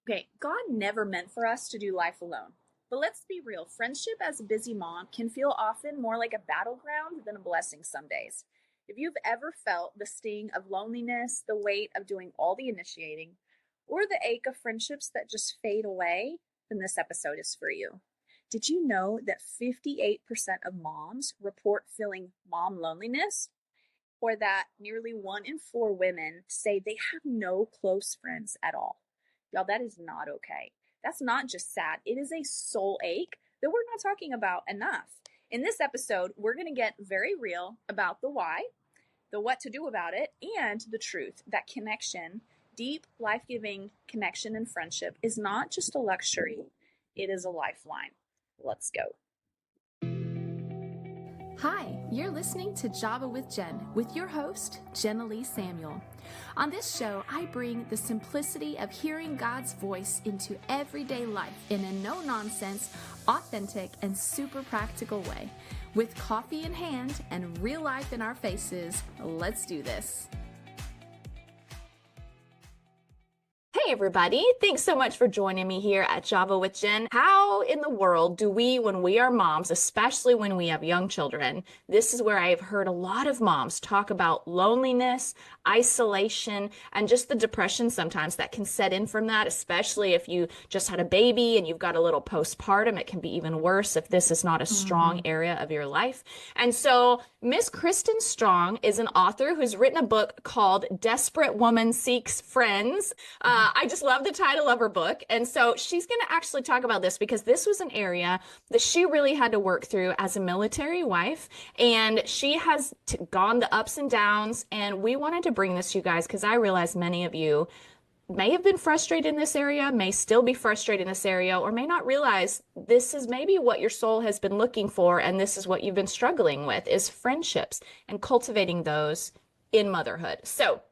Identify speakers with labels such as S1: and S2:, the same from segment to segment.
S1: Okay, God never meant for us to do life alone. But let's be real, friendship as a busy mom can feel often more like a battleground than a blessing some days. If you've ever felt the sting of loneliness, the weight of doing all the initiating, or the ache of friendships that just fade away, then this episode is for you. Did you know that 58% of moms report feeling mom loneliness? Or that nearly 1 in 4 women say they have no close friends at all? Y'all, that is not okay. That's not just sad, it is a soul ache that we're not talking about enough. In this episode, we're going to get very real about the why, the what to do about it, and the truth that connection, deep, life giving connection and friendship, is not just a luxury, it is a lifeline. Let's go.
S2: Hi, you're listening to Java with Jen with your host, Jenilee Samuel. On this show, I bring the simplicity of hearing God's voice into everyday life in a no-nonsense, authentic, and super practical way. With coffee in hand and real life in our faces, let's do this. Hey everybody, thanks so much for joining me here at Java with Jen. How in the world do we, when we are moms, especially when we have young children, this is where I've heard a lot of moms talk about loneliness, isolation, and just the depression sometimes that can set in from that, especially if you just had a baby and you've got a little postpartum. It can be even worse if this is not a strong area of your life. And so Miss Kristen Strong is an author who's written a book called Desperate Woman Seeks Friends. I just love the title of her book. And so she's going to actually talk about this because this was an area that she really had to work through as a military wife. And she has gone the ups and downs. And we wanted to bring this to you guys because I realize many of you may have been frustrated in this area, may still be frustrated in this area, or may not realize this is maybe what your soul has been looking for. And this is what you've been struggling with is friendships and cultivating those in motherhood. So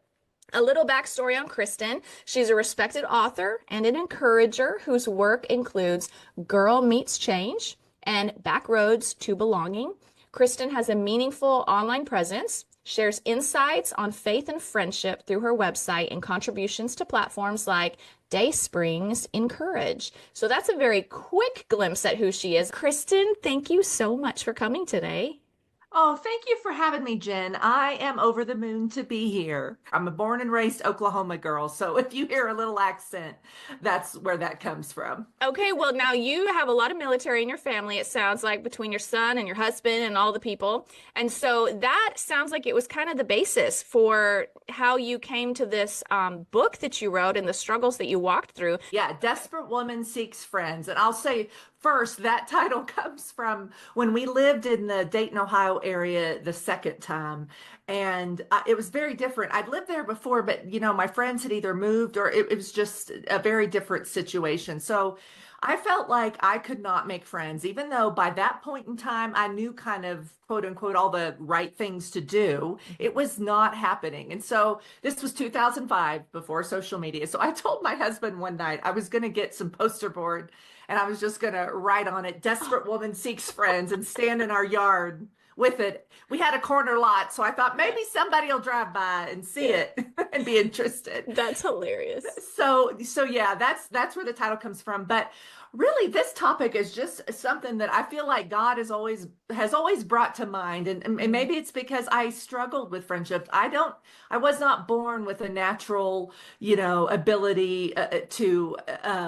S2: a little backstory on Kristen. She's a respected author and an encourager whose work includes Girl Meets Change and Back Roads to Belonging. Kristen has a meaningful online presence, shares insights on faith and friendship through her website, and contributions to platforms like Dayspring's Encourage. So that's a very quick glimpse at who she is. Kristen, thank you so much for coming today.
S3: Oh, thank you for having me, Jen. I am over the moon to be here. I'm a born and raised Oklahoma girl, so if you hear a little accent, that's where that comes from.
S2: Okay, well, now you have a lot of military in your family, it sounds like, between your son and your husband and all the people. And so that sounds like it was kind of the basis for how you came to this book that you wrote and the struggles that you walked through.
S3: Yeah, Desperate Woman Seeks Friends. And I'll say first, that title comes from when we lived in the Dayton, Ohio area the second time. And it was very different. I'd lived there before, but my friends had either moved or it was just a very different situation. So I felt like I could not make friends, even though by that point in time, I knew kind of quote unquote all the right things to do. It was not happening. And so this was 2005 before social media. So I told my husband one night I was going to get some poster board and I was just going to write on it, Desperate Woman Seeks Friends, and stand in our yard with it. We had a corner lot, so I thought maybe somebody will drive by and see it and be interested.
S2: That's hilarious.
S3: So yeah, that's where the title comes from. But really, this topic is just something that I feel like God has always brought to mind, and maybe it's because I struggled with friendships. I was not born with a natural, ability to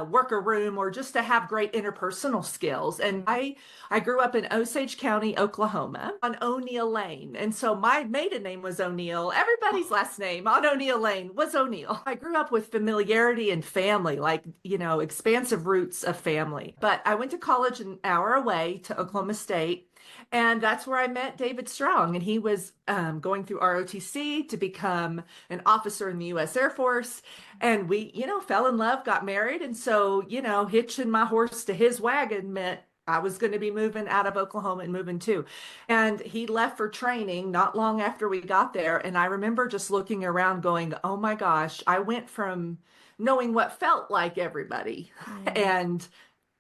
S3: work a room or just to have great interpersonal skills. And I grew up in Osage County, Oklahoma, on O'Neill Lane, and so my maiden name was O'Neill. Everybody's last name on O'Neill Lane was O'Neill. I grew up with familiarity and family, like expansive roots of family. But I went to college an hour away to Oklahoma State. And that's where I met David Strong. And he was going through ROTC to become an officer in the U.S. Air Force. And we, fell in love, got married. And so, hitching my horse to his wagon meant I was going to be moving out of Oklahoma and moving too. And he left for training not long after we got there. And I remember just looking around going, oh my gosh, I went from knowing what felt like everybody and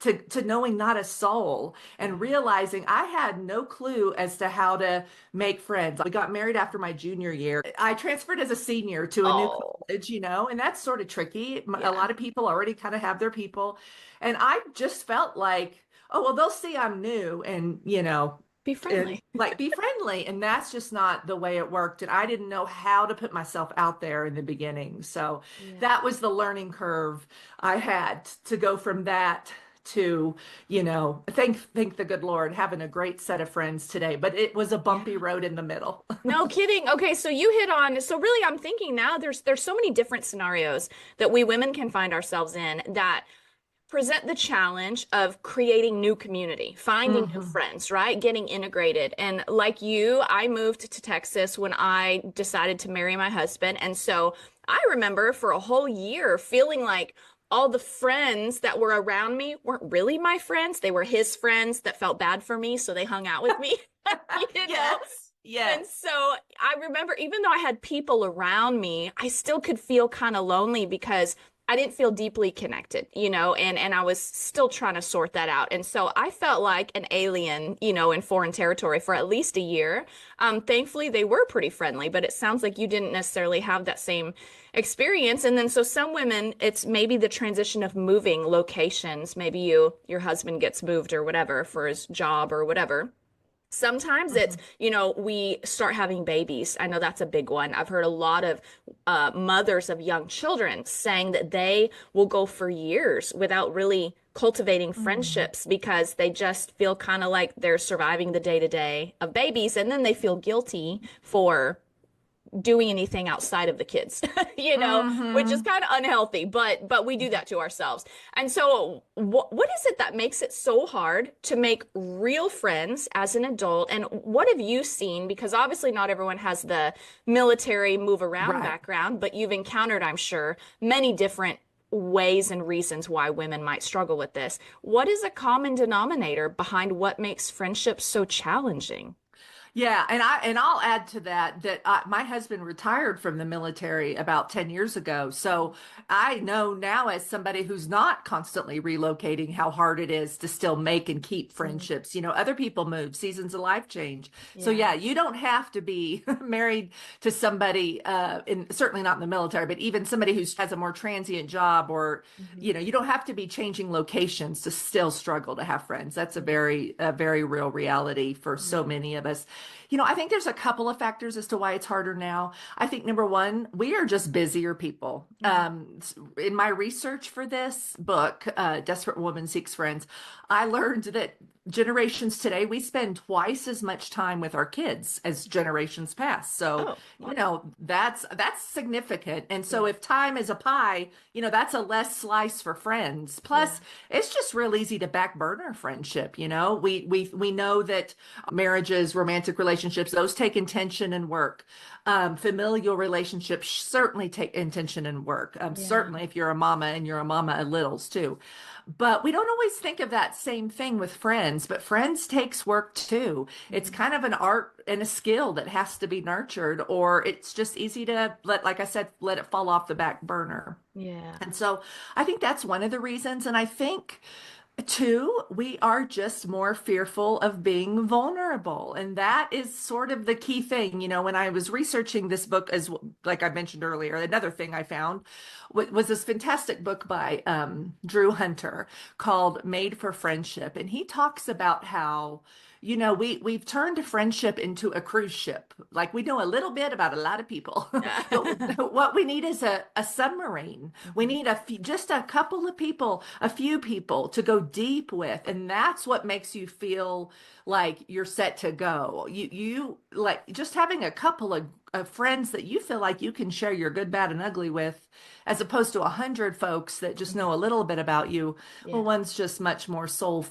S3: to knowing not a soul and realizing I had no clue as to how to make friends. We got married after my junior year. I transferred as a senior to a new
S2: Oh,
S3: college, and that's sort of tricky. A
S2: yeah.
S3: lot of people already kind of have their people. And I just felt like, oh, well, they'll see I'm new and,
S2: Be
S3: and
S2: friendly.
S3: like be friendly. And that's just not the way it worked. And I didn't know how to put myself out there in the beginning. So
S2: Yeah.
S3: that was the learning curve I had to go from that to, thank the good Lord, having a great set of friends today. But it was a bumpy
S2: Yeah.
S3: road in the middle.
S2: No kidding. Okay, so you hit on, so really I'm thinking now there's so many different scenarios that we women can find ourselves in that present the challenge of creating new community, finding new
S3: Hmm.
S2: friends, right? Getting integrated. And like you, I moved to Texas when I decided to marry my husband. And so I remember for a whole year feeling like all the friends that were around me weren't really my friends. They were his friends that felt bad for me, so they hung out with me, you know?
S3: Yes,
S2: And
S3: yes.
S2: so I remember, even though I had people around me, I still could feel kind of lonely because I didn't feel deeply connected, and I was still trying to sort that out. And so I felt like an alien, in foreign territory for at least a year. Thankfully, they were pretty friendly, but it sounds like you didn't necessarily have that same experience. And then so some women, it's maybe the transition of moving locations. Maybe your husband gets moved or whatever for his job or whatever. Sometimes it's,
S3: Mhm.
S2: we start having babies. I know that's a big one. I've heard a lot of mothers of young children saying that they will go for years without really cultivating
S3: Mm.
S2: friendships because they just feel kind of like they're surviving the day to day of babies. And then they feel guilty for doing anything outside of the kids, which is
S3: Hmm.
S2: kind of unhealthy, but we do that to ourselves. And so what is it that makes it so hard to make real friends as an adult? And what have you seen? Because obviously not everyone has the military move around
S3: Right.
S2: background, but you've encountered, I'm sure, many different ways and reasons why women might struggle with this. What is a common denominator behind what makes friendships so challenging?
S3: Yeah, and I'll add to that my husband retired from the military about 10 years ago. So I know now as somebody who's not constantly relocating how hard it is to still make and keep
S2: Mm.
S3: friendships. Other people move, seasons of life change. So
S2: Yeah.
S3: yeah, you don't have to be married to somebody certainly not in the military, but even somebody who has a more transient job or
S2: Mhm.
S3: you don't have to be changing locations to still struggle to have friends. That's a very real reality for so
S2: Yeah.
S3: many of us. I think there's a couple of factors as to why it's harder now. I think number one, we are just busier people.
S2: Mhm.
S3: In my research for this book, Desperate Woman Seeks Friends, I learned that generations today, we spend twice as much time with our kids as generations past. So,
S2: Oh, wow.
S3: that's significant. And so
S2: Yeah.
S3: if time is a pie, that's a less slice for friends.
S2: Yeah.
S3: Plus, it's just real easy to back burner friendship. We know that marriages, romantic relationships, those take intention and work. Familial relationships certainly take intention and work.
S2: Yeah.
S3: Certainly if you're a mama and you're a mama of littles too. But we don't always think of that same thing with friends, but friends takes work too. It's
S2: Mhm.
S3: kind of an art and a skill that has to be nurtured, or it's just easy to like I said, let it fall off the back burner.
S2: Yeah.
S3: And so I think that's one of the reasons. And I think two, we are just more fearful of being vulnerable. And that is sort of the key thing. When I was researching this book, as like I mentioned earlier, another thing I found was this fantastic book by Drew Hunter called Made for Friendship. And he talks about how we've turned friendship into a cruise ship. Like we know a little bit about a lot of people, but what we need is a submarine. We
S2: Mhm.
S3: need just a couple of people, a few people to go deep with, and that's what makes you feel like you're set to go. You like just having a couple of friends that you feel like you can share your good, bad, and ugly with, as opposed to 100 folks that just
S2: Mhm.
S3: know a little bit about you. Well,
S2: Yeah.
S3: one's just much more soul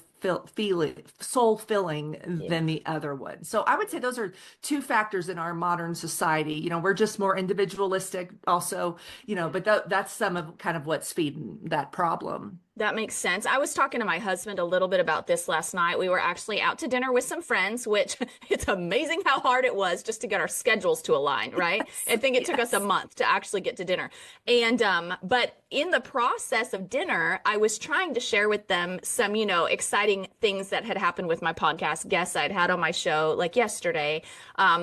S3: soul filling
S2: Yeah.
S3: than the other one. So I would say those are two factors in our modern society. We're just more individualistic also, but that's some of kind of what's feeding that problem.
S2: That makes sense. I was talking to my husband a little bit about this last night. We were actually out to dinner with some friends, which it's amazing how hard it was just to get our schedules to align, right? I think it took us a month to actually get to dinner. And but in the process of dinner, I was trying to share with them some, exciting things that had happened with my podcast guests I'd had on my show like yesterday.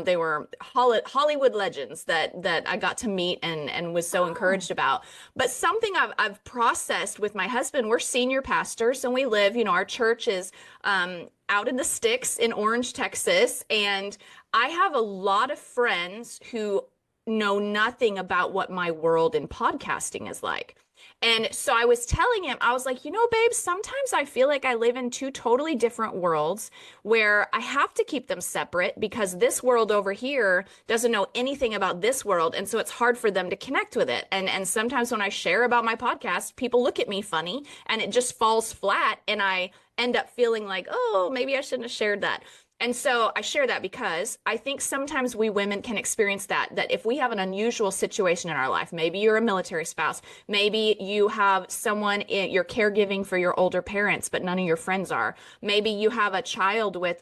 S2: They were Hollywood legends that I got to meet and was so encouraged about. But something I've processed with my husband, we're senior pastors and we live, our church is out in the sticks in Orange, Texas. And I have a lot of friends who know nothing about what my world in podcasting is like. And so I was telling him, I was like, babe, sometimes I feel like I live in two totally different worlds where I have to keep them separate because this world over here doesn't know anything about this world. And so it's hard for them to connect with it. And sometimes when I share about my podcast, people look at me funny and it just falls flat. And I end up feeling like, oh, maybe I shouldn't have shared that. And so I share that because I think sometimes we women can experience that if we have an unusual situation in our life, maybe you're a military spouse, maybe you have someone you're caregiving for your older parents, but none of your friends are. Maybe you have a child with,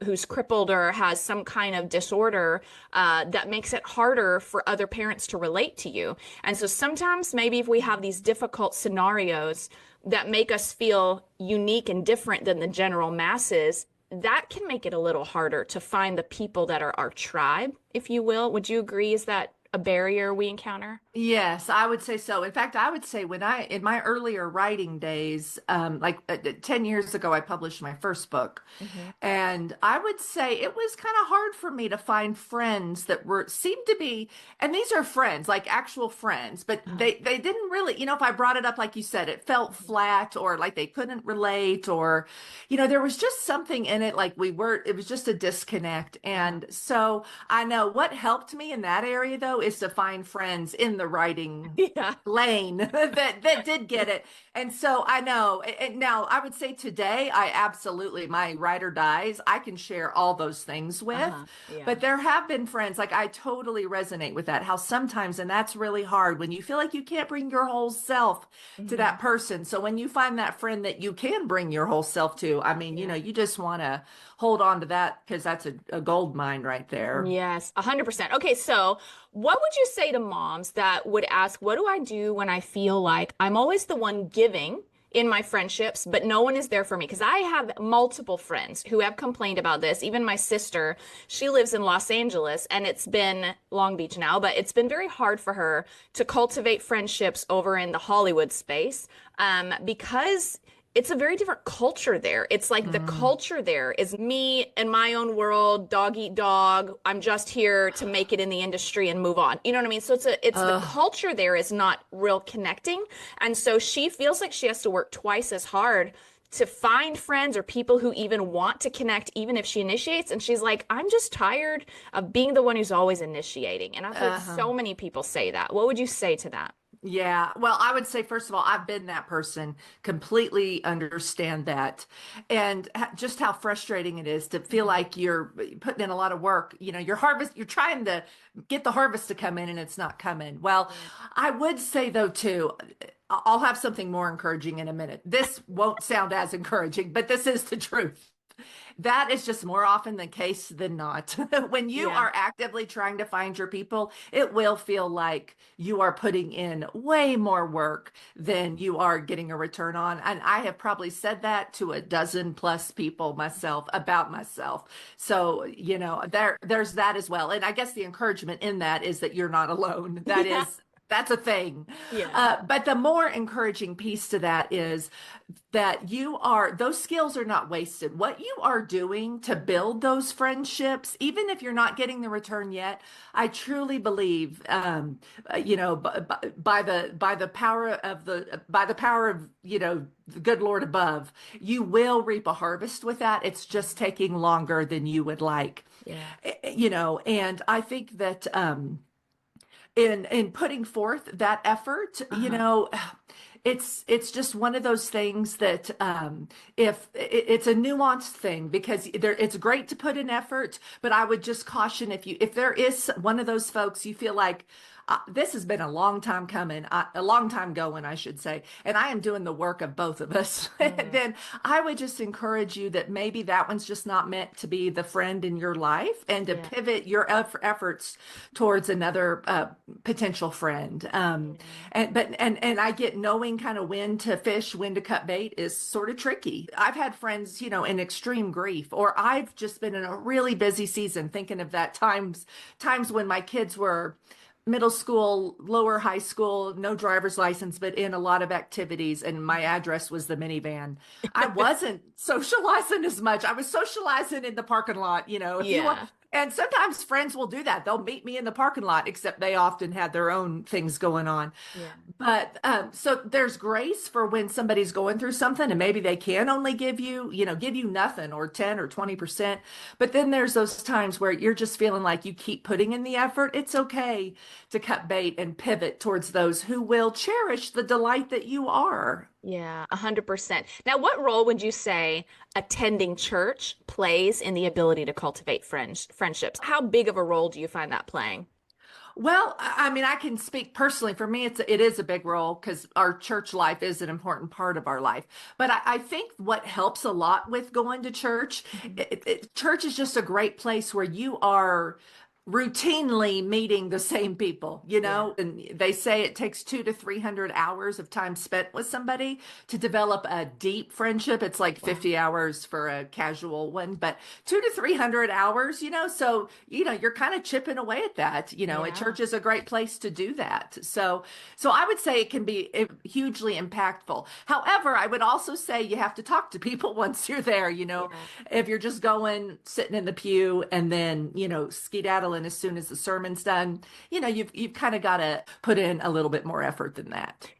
S2: who's crippled or has some kind of disorder that makes it harder for other parents to relate to you. And so sometimes maybe if we have these difficult scenarios that make us feel unique and different than the general masses, that can make it a little harder to find the people that are our tribe, if you will. Would you agree? Is that a barrier we encounter?
S3: Yes, I would say so. In fact, I would say in my earlier writing days, 10 years ago, I published my first book.
S2: Mm-hmm.
S3: And I would say it was kind of hard for me to find friends that seemed to be, and these are friends, like actual friends, but they didn't really, if I brought it up, like you said, it felt flat or like they couldn't relate or, there was just something in it, like it was just a disconnect. And so I know what helped me in that area though, is to find friends in the writing lane that did get it. And so I know, and now I would say today, my ride or dies, I can share all those things with, but there have been friends, like I totally resonate with that, how sometimes, and that's really hard when you feel like you can't bring your whole self to that person. So when you find that friend that you can bring your whole self to, I mean, you just want to hold on to that because that's a gold mine right there.
S2: Yes, 100%. Okay, so what would you say to moms that would ask, what do I do when I feel like I'm always the one giving in my friendships, but no one is there for me? Because I have multiple friends who have complained about this. Even my sister, she lives in Los Angeles and it's been Long Beach now, but it's been very hard for her to cultivate friendships over in the Hollywood space because it's a very different culture there. It's like the culture there is me and my own world, dog eat dog. I'm just here to make it in the industry and move on. You know what I mean? So it's the culture there is not real connecting. And so she feels like she has to work twice as hard to find friends or people who even want to connect, even if she initiates. And she's like, I'm just tired of being the one who's always initiating. And I've heard so many people say that. What would you say to that?
S3: Yeah. Well, I would say, first of all, I've been that person, completely understand that. And just how frustrating it is to feel like you're putting in a lot of work. You're trying to get the harvest to come in and it's not coming. Well, I would say though, too, I'll have something more encouraging in a minute. This won't sound as encouraging, but this is the truth. That is just more often the case than not. When you are actively trying to find your people, it will feel like you are putting in way more work than you are getting a return on. And I have probably said that to a dozen plus people myself about myself. So, there's that as well. And I guess the encouragement in that is that you're not alone. That's a thing.
S2: Yeah.
S3: But the more encouraging piece to that is that those skills are not wasted. What you are doing to build those friendships, even if you're not getting the return yet, I truly believe, by the power of the good Lord above, you will reap a harvest with that. It's just taking longer than you would like.
S2: Yeah.
S3: And I think that, in putting forth that effort. It's just one of those things that if it's a nuanced thing, because it's great to put in effort, but I would just caution, if there is one of those folks you feel like, this has been a long time coming, a long time going, I should say, and I am doing the work of both of us, then I would just encourage you that maybe that one's just not meant to be the friend in your life, and to pivot your efforts towards another potential friend. And I get knowing kind of when to fish, when to cut bait is sort of tricky. I've had friends, in extreme grief, or I've just been in a really busy season, thinking of that times when my kids were middle school, lower high school, no driver's license, but in a lot of activities. And my address was the minivan. I wasn't socializing as much. I was socializing in the parking lot, if you want. And sometimes friends will do that. They'll meet me in the parking lot, except they often had their own things going on.
S2: Yeah.
S3: But so there's grace for when somebody's going through something, and maybe they can only give you nothing, or 10 or 20%. But then there's those times where you're just feeling like you keep putting in the effort. It's okay to cut bait and pivot towards those who will cherish the delight that you are.
S2: Yeah, 100%. Now, what role would you say attending church plays in the ability to cultivate friendships? How big of a role do you find that playing?
S3: Well, I mean, I can speak personally. For me, it is a big role, because our church life is an important part of our life. But I think what helps a lot with going to church, church is just a great place where you are routinely meeting the same people, and they say it takes 200 to 300 hours of time spent with somebody to develop a deep friendship. It's like 50 hours for a casual one, but 200 to 300 hours, so, you're kind of chipping away at that, a church is a great place to do that. So I would say it can be hugely impactful. However, I would also say you have to talk to people once you're there, if you're just going, sitting in the pew, and then, skedaddle, and as soon as the sermon's done, you've kind of got to put in a little bit more effort than that.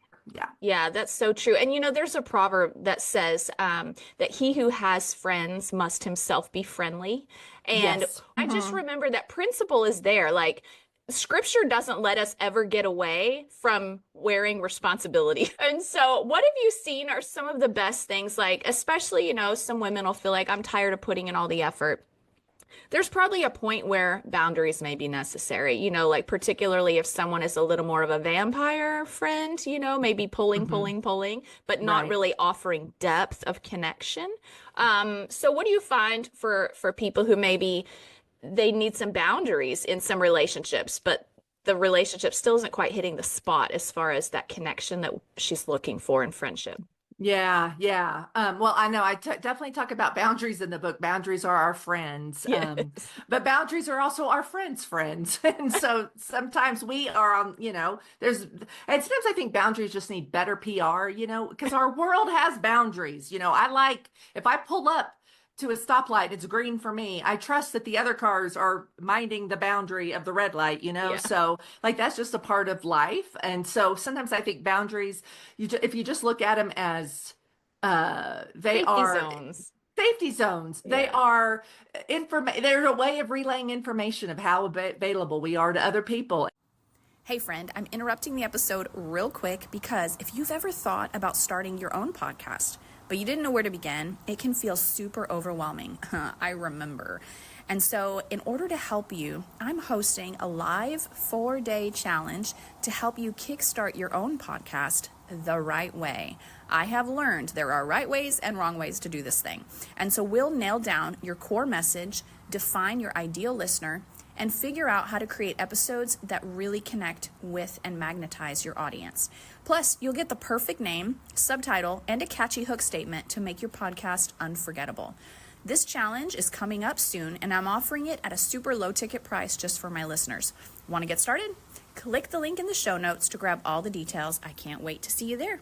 S2: Yeah, that's so true. And there's a proverb that says that he who has friends must himself be friendly. And I just remember that principle is there. Like, Scripture doesn't let us ever get away from wearing responsibility. And so what have you seen are some of the best things? Like, especially, some women will feel like, I'm tired of putting in all the effort. There's probably a point where boundaries may be necessary, like particularly if someone is a little more of a vampire friend, maybe pulling, but not really offering depth of connection. So what do you find for people who maybe they need some boundaries in some relationships, but the relationship still isn't quite hitting the spot as far as that connection that she's looking for in friendship?
S3: Yeah. Well, I know I definitely talk about boundaries in the book. Boundaries are our friends, but boundaries are also our friends' friends. And so sometimes we are on, and sometimes I think boundaries just need better PR, because our world has boundaries. If I pull up to a stoplight, it's green for me, I trust that the other cars are minding the boundary of the red light, so like that's just a part of life. And so sometimes I think boundaries, if you just look at them as they are safety zones, they are they're a way of relaying information of how available we are to other people.
S1: Hey friend, I'm interrupting the episode real quick because if you've ever thought about starting your own podcast, but you didn't know where to begin, it can feel super overwhelming. I remember. And so in order to help you, I'm hosting a live 4-day challenge to help you kickstart your own podcast the right way. I have learned there are right ways and wrong ways to do this thing. And so we'll nail down your core message, define your ideal listener, and figure out how to create episodes that really connect with and magnetize your audience. Plus, you'll get the perfect name, subtitle, and a catchy hook statement to make your podcast unforgettable. This challenge is coming up soon, and I'm offering it at a super low ticket price just for my listeners. Want to get started? Click the link in the show notes to grab all the details. I can't wait to see you there.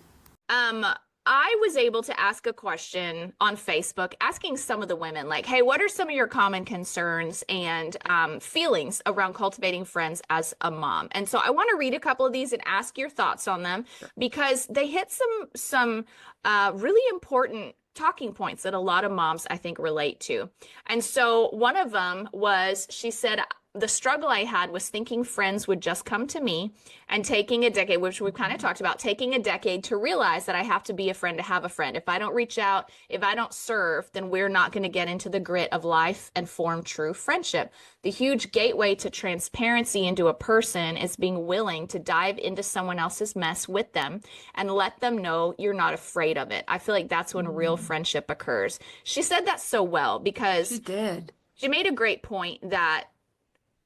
S2: I was able to ask a question on Facebook, asking some of the women, like, hey, what are some of your common concerns and feelings around cultivating friends as a mom? And so I want to read a couple of these and ask your thoughts on them, because they hit some really important talking points that a lot of moms, I think, relate to. And so one of them was, she said, the struggle I had was thinking friends would just come to me, and taking a decade, which we've kind of talked about, taking a decade to realize that I have to be a friend to have a friend. If I don't reach out, if I don't serve, then we're not going to get into the grit of life and form true friendship. The huge gateway to transparency into a person is being willing to dive into someone else's mess with them and let them know you're not afraid of it. I feel like that's when real friendship occurs. She said that so well
S3: She
S2: because
S3: did.
S2: she made a great point that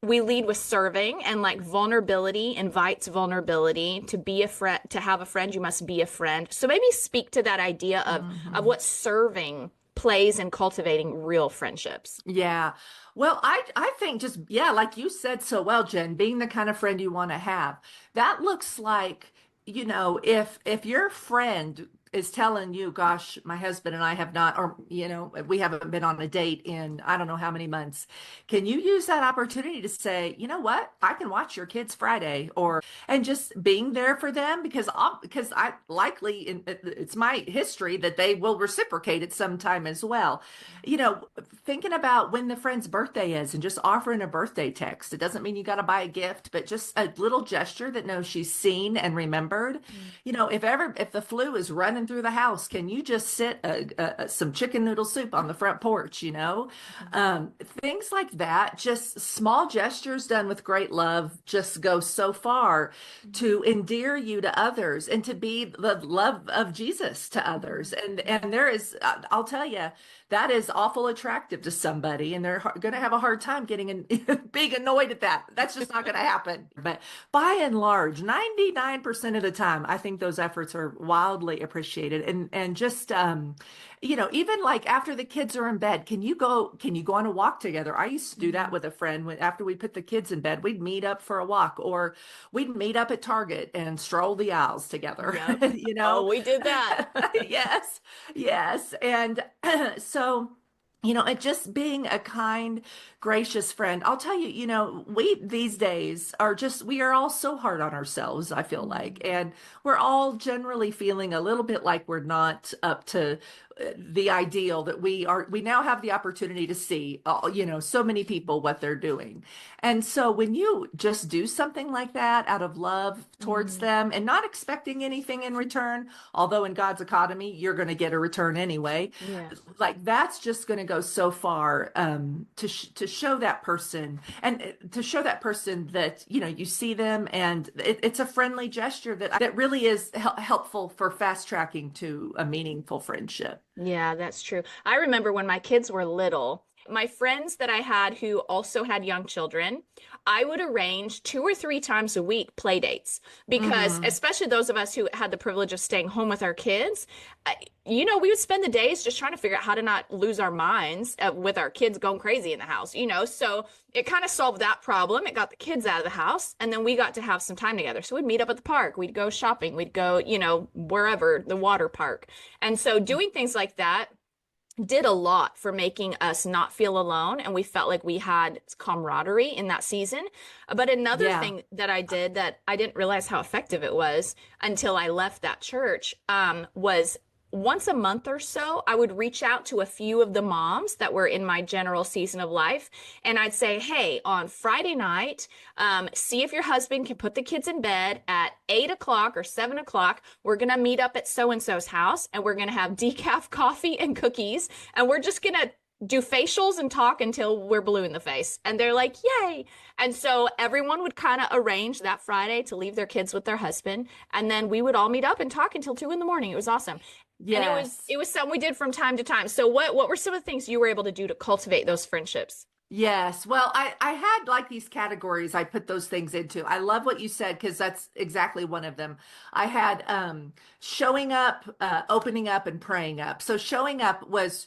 S2: we lead with serving, and like vulnerability invites vulnerability. To be a friend, to have a friend, you must be a friend. So maybe speak to that idea of what serving plays in cultivating real friendships.
S3: Yeah. Well, I think just, yeah, like you said so well, Jen, being the kind of friend you want to have, that looks like, if your friend is telling you, gosh, my husband and I have not, or, we haven't been on a date in I don't know how many months. Can you use that opportunity to say, you know what? I can watch your kids Friday, and just being there for them, because I likely, it's my history that they will reciprocate at some time as well. you know, Thinking about when the friend's birthday is and just offering a birthday text. It doesn't mean you got to buy a gift, but just a little gesture that knows she's seen and remembered. If the flu is running through the house, can you just sit some chicken noodle soup on the front porch? Things like that, just small gestures done with great love just go so far to endear you to others and to be the love of Jesus to others. And there is, I'll tell you, that is awful attractive to somebody, and they're going to have a hard time being annoyed at that. That's just not going to happen. But by and large, 99% of the time, I think those efforts are wildly appreciated. And just even like after the kids are in bed, can you go on a walk together? I used to do that with a friend. After we put the kids in bed, we'd meet up for a walk, or we'd meet up at Target and stroll the aisles together.
S2: Yep. Oh, we did that.
S3: Yes, yes. And so, it just being a kind, gracious friend. I'll tell you, we these days we are all so hard on ourselves, I feel like. And we're all generally feeling a little bit like we're not up to the ideal that we now have the opportunity to see, so many people what they're doing. And so when you just do something like that out of love towards them and not expecting anything in return, although in God's economy, you're going to get a return anyway.
S2: Yeah.
S3: Like that's just going to go so far to show that person, and to show that person that, you see them, and it's a friendly gesture that really is helpful for fast tracking to a meaningful friendship.
S2: Yeah, that's true. I remember when my kids were little, my friends that I had who also had young children, I would arrange 2 or 3 times a week play dates because, especially those of us who had the privilege of staying home with our kids, we would spend the days just trying to figure out how to not lose our minds with our kids going crazy in the house, So it kind of solved that problem. It got the kids out of the house, and then we got to have some time together. So we'd meet up at the park, we'd go shopping, we'd go, wherever, the water park. And so doing things like that did a lot for making us not feel alone, and we felt like we had camaraderie in that season. But another thing that I did that I didn't realize how effective it was until I left that church was once a month or so, I would reach out to a few of the moms that were in my general season of life. And I'd say, hey, on Friday night, see if your husband can put the kids in bed at 8 o'clock or 7 o'clock. We're going to meet up at so-and-so's house, and we're going to have decaf coffee and cookies. And we're just going to do facials and talk until we're blue in the face. And they're like, yay. And so everyone would kind of arrange that Friday to leave their kids with their husband. And then we would all meet up and talk until 2 a.m. It was awesome.
S3: Yes.
S2: And it was something we did from time to time. So what were some of the things you were able to do to cultivate those friendships?
S3: Yes. Well, I had like these categories I put those things into. I love what you said, because that's exactly one of them. I had showing up, opening up, and praying up. So showing up was,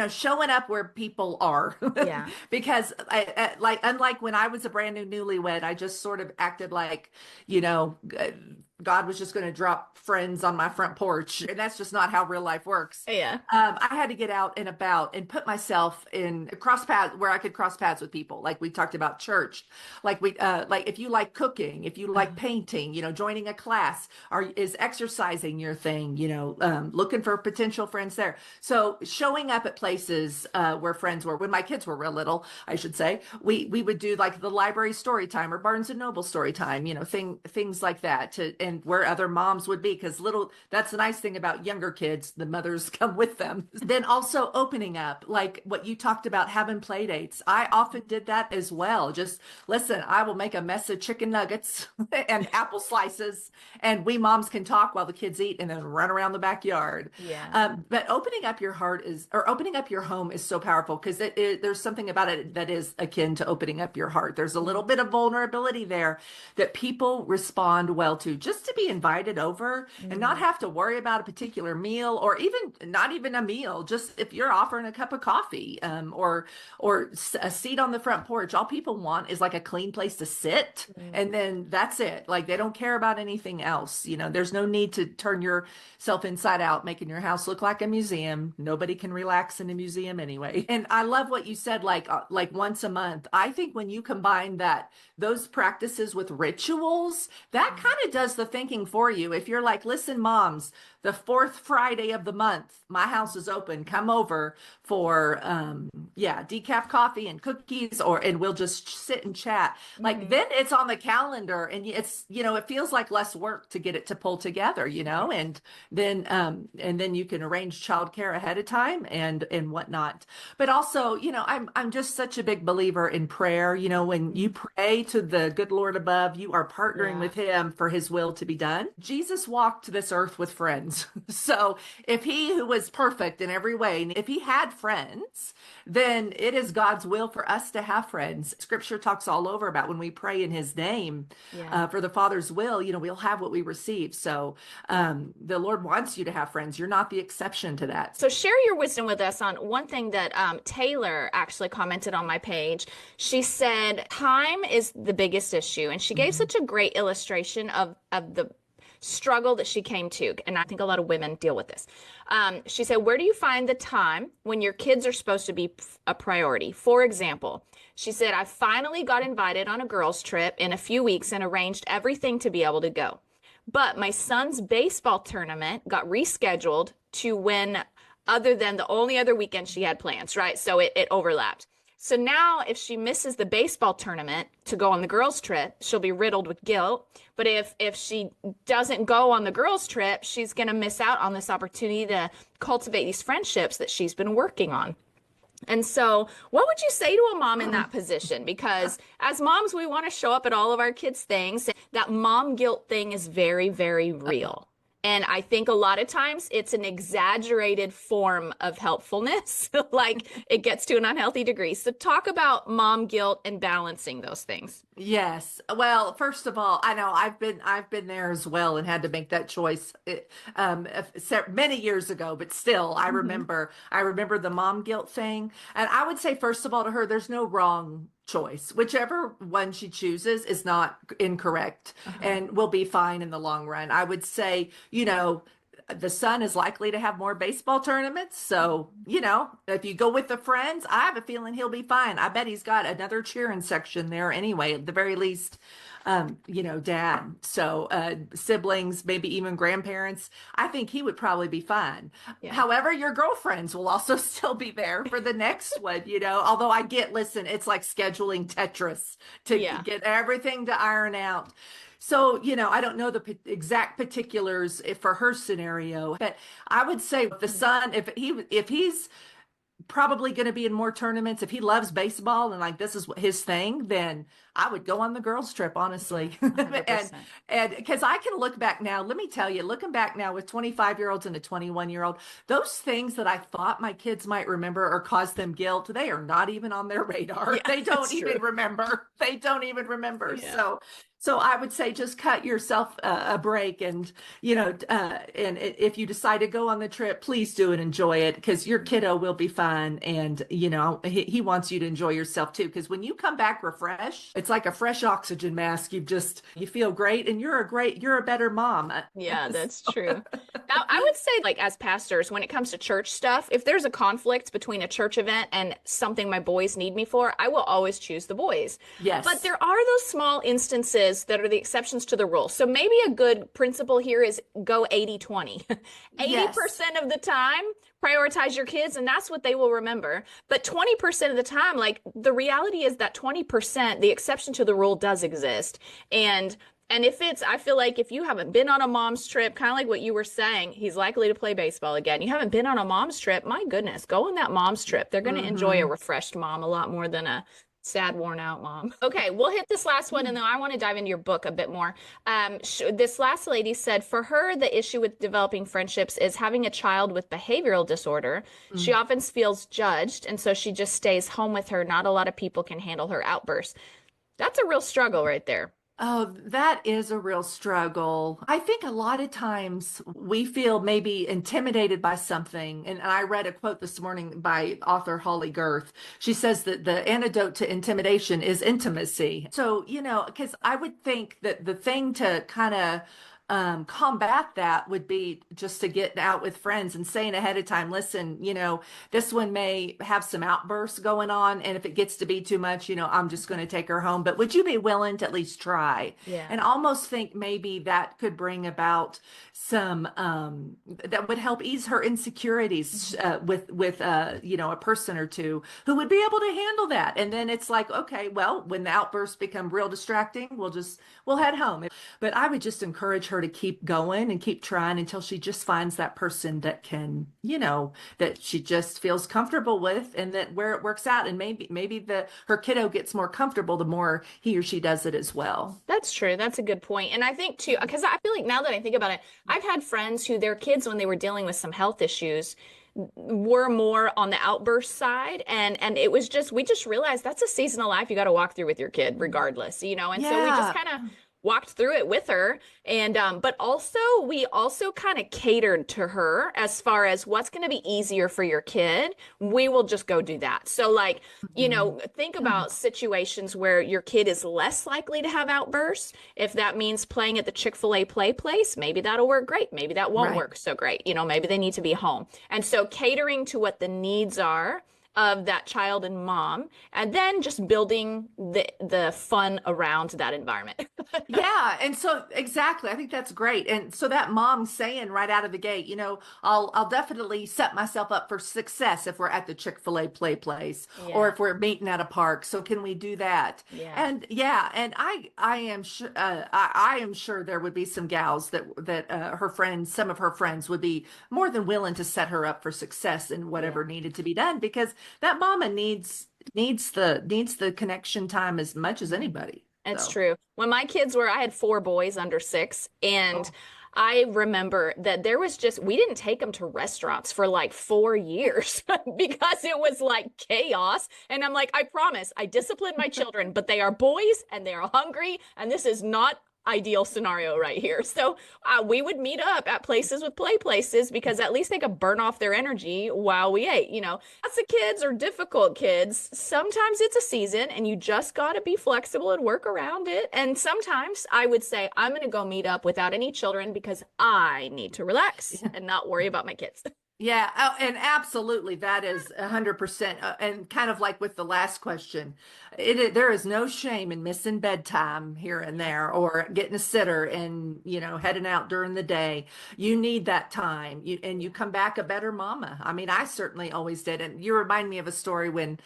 S3: showing up where people are.
S2: Yeah.
S3: Because unlike when I was a brand new newlywed, I just sort of acted like, God was just going to drop friends on my front porch. And that's just not how real life works.
S2: Yeah.
S3: I had to get out and about and put myself in cross paths where I could cross paths with people. Like we talked about church, like if you like cooking, if you like painting, joining a class, is exercising your thing, looking for potential friends there. So showing up at places where friends were, when my kids were real little, I should say, we would do like the library story time or Barnes and Noble story time, things like that, and where other moms would be, because that's the nice thing about younger kids, the mothers come with them. Then also opening up, like what you talked about, having play dates. I often did that as well. Just listen, I will make a mess of chicken nuggets and apple slices, and we moms can talk while the kids eat and then run around the backyard.
S2: Yeah.
S3: But opening up your opening up your home is so powerful, because there's something about it that is akin to opening up your heart. There's a little bit of vulnerability there that people respond well to. Just to be invited over and not have to worry about a particular meal, or even not even a meal, just if you're offering a cup of coffee, or a seat on the front porch. All people want is like a clean place to sit, and then that's it. Like they don't care about anything else. There's no need to turn yourself inside out, making your house look like a museum. Nobody can relax in a museum anyway. And I love what you said, like once a month. I think when you combine those practices with rituals, that kind of does the thinking for you. If you're like, listen, moms, the fourth Friday of the month, my house is open. Come over for decaf coffee and cookies, and we'll just sit and chat. Like then it's on the calendar, and it's it feels like less work to get it to pull together, and then you can arrange childcare ahead of time and whatnot. But also, I'm just such a big believer in prayer. When you pray to the good Lord above, you are partnering with him for his will to be done. Jesus walked this earth with friends. So if he, who was perfect in every way, if he had friends, then it is God's will for us to have friends. Scripture talks all over about when we pray in his name for the Father's will, we'll have what we receive. So the Lord wants you to have friends. You're not the exception to that.
S2: So share your wisdom with us on one thing that Taylor actually commented on my page. She said time is the biggest issue, and she gave such a great illustration of the struggle that she came to. And I think a lot of women deal with this. She said, where do you find the time when your kids are supposed to be a priority? For example, she said, I finally got invited on a girls' trip in a few weeks and arranged everything to be able to go. But my son's baseball tournament got rescheduled to when other than the only other weekend she had plans, right? So it overlapped. So now if she misses the baseball tournament to go on the girls' trip, she'll be riddled with guilt. But if she doesn't go on the girls' trip, she's going to miss out on this opportunity to cultivate these friendships that she's been working on. And so what would you say to a mom in that position? Because as moms, we want to show up at all of our kids' things. That mom guilt thing is very, very real. And I think a lot of times it's an exaggerated form of helpfulness, like it gets to an unhealthy degree. So talk about mom guilt and balancing those things.
S3: Yes. Well, first of all, I know I've been there as well and had to make that choice many years ago, but still I remember the mom guilt thing. And I would say, first of all, to her, there's no wrong choice. Whichever one she chooses is not incorrect and will be fine in the long run. I would say, the son is likely to have more baseball tournaments. So, if you go with the friends, I have a feeling he'll be fine. I bet he's got another cheering section there anyway, at the very least, dad. So siblings, maybe even grandparents, I think he would probably be fine. Yeah. However, your girlfriends will also still be there for the next one, although listen, it's like scheduling Tetris to get everything to iron out. So, I don't know the exact particulars for her scenario, but I would say the son, if he's probably going to be in more tournaments, if he loves baseball and like this is his thing, then I would go on the girls' trip, honestly. and because I can look back now, let me tell you, looking back now with 25-year-olds and a 21-year-old, those things that I thought my kids might remember or cause them guilt, they are not even on their radar. They don't even remember. They don't even remember. Yeah. So So I would say just cut yourself a break, and if you decide to go on the trip, please do and enjoy it, because your kiddo will be fine, and he wants you to enjoy yourself too. Because when you come back refreshed, it's like a fresh oxygen mask. You feel great, and you're a better mom.
S2: Yeah, that's true. Now, I would say, like, as pastors, when it comes to church stuff, if there's a conflict between a church event and something my boys need me for, I will always choose the boys. But
S3: Yes.
S2: there are those small instances that are the exceptions to the rule. So maybe a good principle here is go 80-20.
S3: Yes.
S2: 80% of the time, prioritize your kids, and that's what they will remember. But 20% of the time, like, the reality is that 20%, the exception to the rule does exist. And if it's, I feel like if you haven't been on a mom's trip, kind of like what you were saying, he's likely to play baseball again. You haven't been on a mom's trip, my goodness, go on that mom's trip. They're going to enjoy a
S3: Hmm.
S2: refreshed mom a lot more than a sad, worn out mom. Okay, we'll hit this last one, and then I want to dive into your book a bit more. This last lady said for her, the issue with developing friendships is having a child with behavioral disorder. She often feels judged, and so she just stays home with her. Not a lot of people can handle her outbursts. That's a real struggle right there.
S3: Oh, that is a real struggle. I think a lot of times we feel maybe intimidated by something. And I read a quote this morning by author Holly Girth. She says that the antidote to intimidation is intimacy. So, because I would think that the thing to kind of combat that would be just to get out with friends and saying ahead of time, listen, this one may have some outbursts going on. And if it gets to be too much, I'm just going to take her home. But would you be willing to at least try?
S2: Yeah.
S3: And almost think maybe that could bring about some that would help ease her insecurities with a person or two who would be able to handle that. And then it's like, okay, well, when the outbursts become real distracting, we'll head home. But I would just encourage her to keep going and keep trying until she just finds that person that can, that she just feels comfortable with, and that where it works out. And maybe her kiddo gets more comfortable the more he or she does it as well.
S2: That's true. That's a good point. And I think too, because I feel like now that I think about it, I've had friends who their kids, when they were dealing with some health issues, were more on the outburst side. And it was just, we just realized that's a season of life you got to walk through with your kid regardless, And so we just
S3: Yeah.
S2: kind of walked through it with her. And but also we also kind of catered to her as far as what's going to be easier for your kid. We will just go do that. So like,
S3: Mhm.
S2: think about situations where your kid is less likely to have outbursts. If that means playing at the Chick-fil-A play place, maybe that'll work great. Maybe that won't
S3: Right.
S2: work so great. Maybe they need to be home. And so catering to what the needs are of that child and mom, and then just building the fun around that environment.
S3: Yeah, and so exactly, I think that's great. And so that mom saying right out of the gate, I'll definitely set myself up for success if we're at the Chick-fil-A play place, or
S2: Yeah.
S3: if we're meeting at a park. So can we do that?
S2: Yeah.
S3: And yeah, and I am sure I am sure there would be some gals that her friends, some of her friends would be more than willing to set her up for success in
S2: Yeah.
S3: whatever needed to be done, because that mama needs the connection time as much as anybody.
S2: It's
S3: So.
S2: true. When my kids were, I had four boys under 6, and
S3: Oh.
S2: I remember that there was just, we didn't take them to restaurants for like 4 years because it was like chaos. And I'm like, I promise, I discipline my children, but they are boys and they are hungry, and this is not ideal scenario right here. So we would meet up at places with play places because at least they could burn off their energy while we ate. Lots of kids are difficult kids. Sometimes it's a season and you just got to be flexible and work around it. And sometimes I would say, I'm going to go meet up without any children because I need to relax and not worry about my kids.
S3: Yeah, and absolutely, that is 100%. And kind of like with the last question, there is no shame in missing bedtime here and
S2: Yeah.
S3: there, or getting a sitter and heading out during the day. You need that time, and you come back a better mama. I mean, I certainly always did. And you remind me of a story when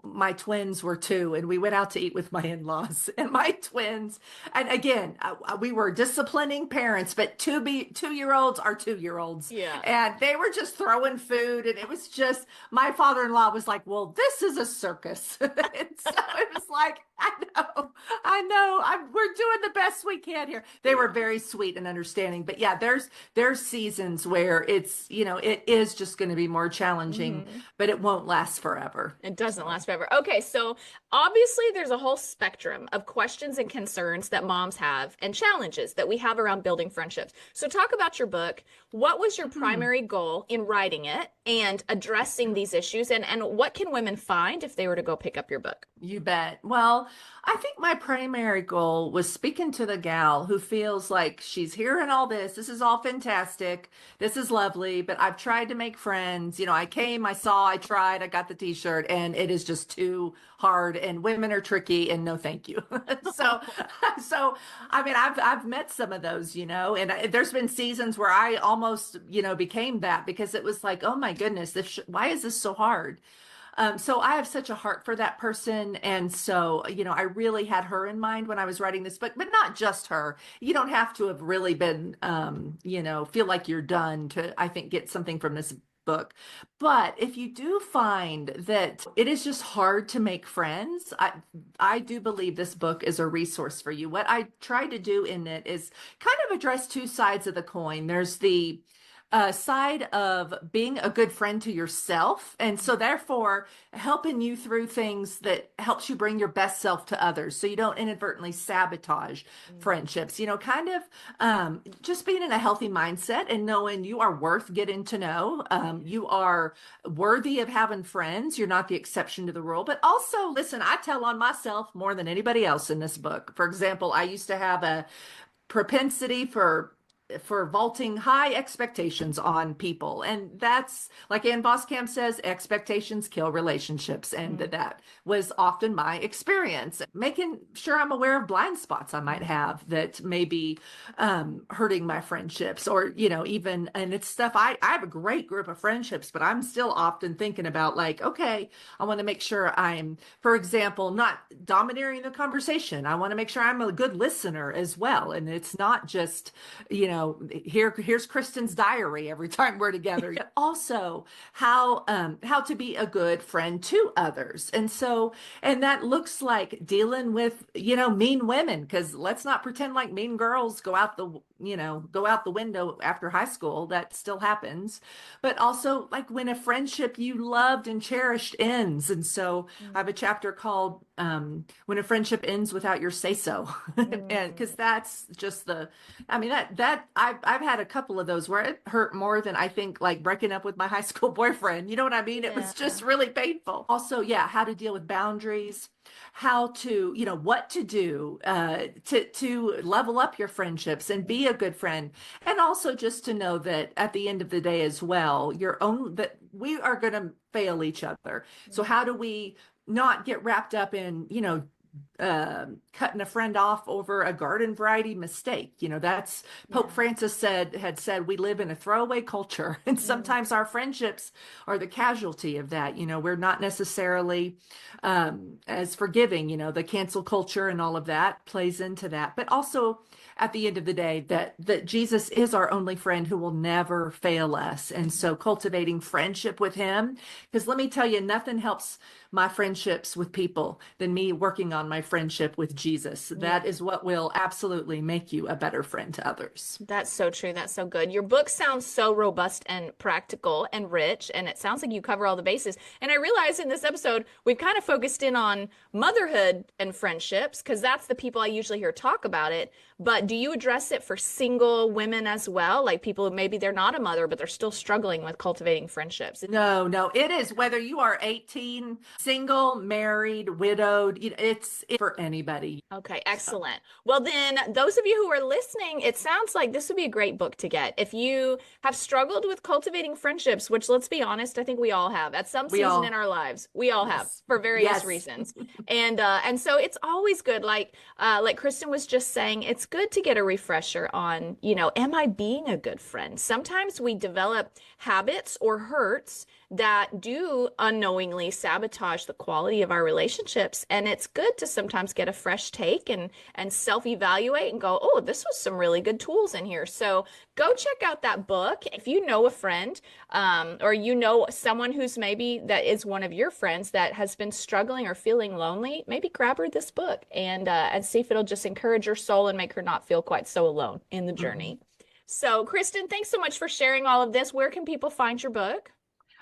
S3: my twins were 2, and we went out to eat with my in-laws, and my twins. And again, we were disciplining parents, but 2-year-olds are 2-year-olds,
S2: Yeah.
S3: and they were just just throwing food. And it was just, my father-in-law was like, well, this is a circus. And so it was like, I know, we're doing the best we can here. They were very sweet and understanding. But yeah, there's seasons where it's, it is just going to be more challenging, but it won't last forever.
S2: It doesn't last forever. Okay, so obviously there's a whole spectrum of questions and concerns that moms have and challenges that we have around building friendships. So talk about your book. What was your primary goal in writing it and addressing these issues? And what can women find if they were to go pick up your book?
S3: You bet. Well, I think my primary goal was speaking to the gal who feels like she's hearing all this. This is all fantastic. This is lovely, but I've tried to make friends. I came, I saw, I tried, I got the t-shirt, and it is just too hard, and women are tricky, and no thank you. So I mean, I've met some of those, and there's been seasons where I almost, became that, because it was like, oh my goodness, why is this so hard? So I have such a heart for that person. And so, I really had her in mind when I was writing this book, but not just her. You don't have to have really been, feel like you're done to, I think, get something from this book. But if you do find that it is just hard to make friends, I do believe this book is a resource for you. What I tried to do in it is kind of address two sides of the coin. There's the side of being a good friend to yourself. And so therefore helping you through things that helps you bring your best self to others. So you don't inadvertently sabotage friendships, kind of just being in a healthy mindset and knowing you are worth getting to know. You are worthy of having friends. You're not the exception to the rule, but also listen, I tell on myself more than anybody else in this book. For example, I used to have a propensity for vaulting high expectations on people. And that's, like Ann Voskamp says, expectations kill relationships. And that was often my experience. Making sure I'm aware of blind spots I might have that may be hurting my friendships, or, even, and it's stuff, I have a great group of friendships, but I'm still often thinking about, like, okay, I want to make sure I'm, for example, not domineering the conversation. I want to make sure I'm a good listener as well. And it's not just, here's Kristen's diary every time we're together. Also, how to be a good friend to others. And so, and that looks like dealing with, mean women, because let's not pretend like mean girls go out the window after high school. That still happens. But also, like, when a friendship you loved and cherished ends. And so I have a chapter called When a Friendship Ends Without Your Say So. And because that's just I've had a couple of those where it hurt more than, I think, like breaking up with my high school boyfriend. You know what I mean? It was just really painful. Also, how to deal with boundaries, how to, what to do to level up your friendships and be a good friend. And also just to know that at the end of the day as well, that we are going to fail each other. So how do we not get wrapped up in, cutting a friend off over a garden variety mistake? That's Pope Francis had said we live in a throwaway culture, and sometimes our friendships are the casualty of that. We're not necessarily as forgiving. The cancel culture and all of that plays into that. But also, at the end of the day, that Jesus is our only friend who will never fail us. And so cultivating friendship with him, because let me tell you, nothing helps my friendships with people than me working on my friendship with Jesus. That is what will absolutely make you a better friend to others.
S2: That's so true. That's so good. Your book sounds so robust and practical and rich, and it sounds like you cover all the bases. And I realize in this episode, we've kind of focused in on motherhood and friendships, because that's the people I usually hear talk about it. But do you address it for single women as well? Like people who maybe they're not a mother, but they're still struggling with cultivating friendships?
S3: No, it is whether you are 18, single, married, widowed, it's for anybody.
S2: Okay, excellent. Well, then those of you who are listening, it sounds like this would be a great book to get. If you have struggled with cultivating friendships, which, let's be honest, I think we all have at some season in our lives. We all have for various reasons. And so it's always good. Like Kristen was just saying, it's good to get a refresher on, am I being a good friend? Sometimes we develop habits or hurts that do unknowingly sabotage the quality of our relationships. And it's good to sometimes get a fresh take and self-evaluate and go, oh, this was some really good tools in here. So go check out that book. If you know a friend, or you know someone who's maybe that is one of your friends that has been struggling or feeling lonely, maybe grab her this book and see if it'll just encourage her soul and make her not feel quite so alone in the journey. So, Kristen, thanks so much for sharing all of this. Where can people find your book?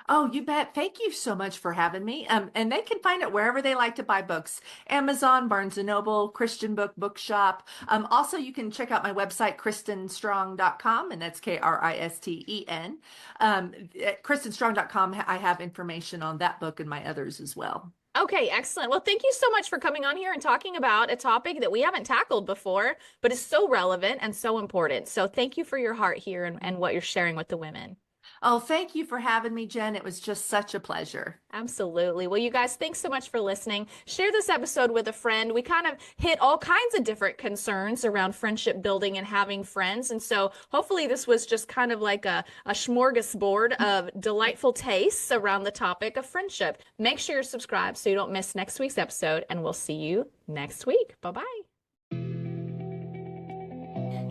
S3: Oh, you bet. Thank you so much for having me. And they can find it wherever they like to buy books: Amazon, Barnes and Noble, Christian Bookshop. Also, you can check out my website, KristenStrong.com, and that's Kristen. At KristenStrong.com, I have information on that book and my others as well.
S2: Okay, excellent. Well, thank you so much for coming on here and talking about a topic that we haven't tackled before, but is so relevant and so important. So thank you for your heart here and what you're sharing with the women.
S3: Oh, thank you for having me, Jen. It was just such a pleasure.
S2: Absolutely. Well, you guys, thanks so much for listening. Share this episode with a friend. We kind of hit all kinds of different concerns around friendship building and having friends. And so hopefully this was just kind of like a smorgasbord of delightful tastes around the topic of friendship. Make sure you're subscribed so you don't miss next week's episode, and we'll see you next week. Bye-bye.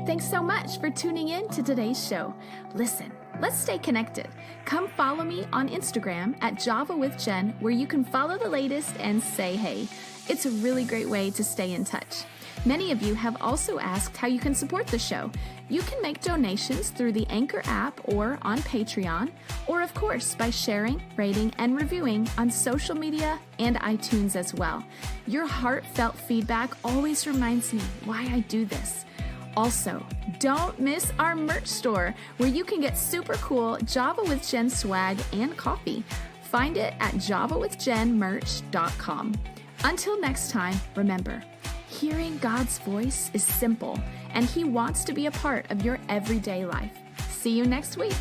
S4: Thanks so much for tuning in to today's show. Listen, let's stay connected. Come follow me on Instagram at Java with Jen, where you can follow the latest and say hey. It's a really great way to stay in touch. Many of you have also asked how you can support the show. You can make donations through the Anchor app or on Patreon, or of course by sharing, rating, and reviewing on social media and iTunes as well. Your heartfelt feedback always reminds me why I do this. Also, don't miss our merch store, where you can get super cool Java with Jen swag and coffee. Find it at javawithjenmerch.com. Until next time, remember, hearing God's voice is simple, and He wants to be a part of your everyday life. See you next week.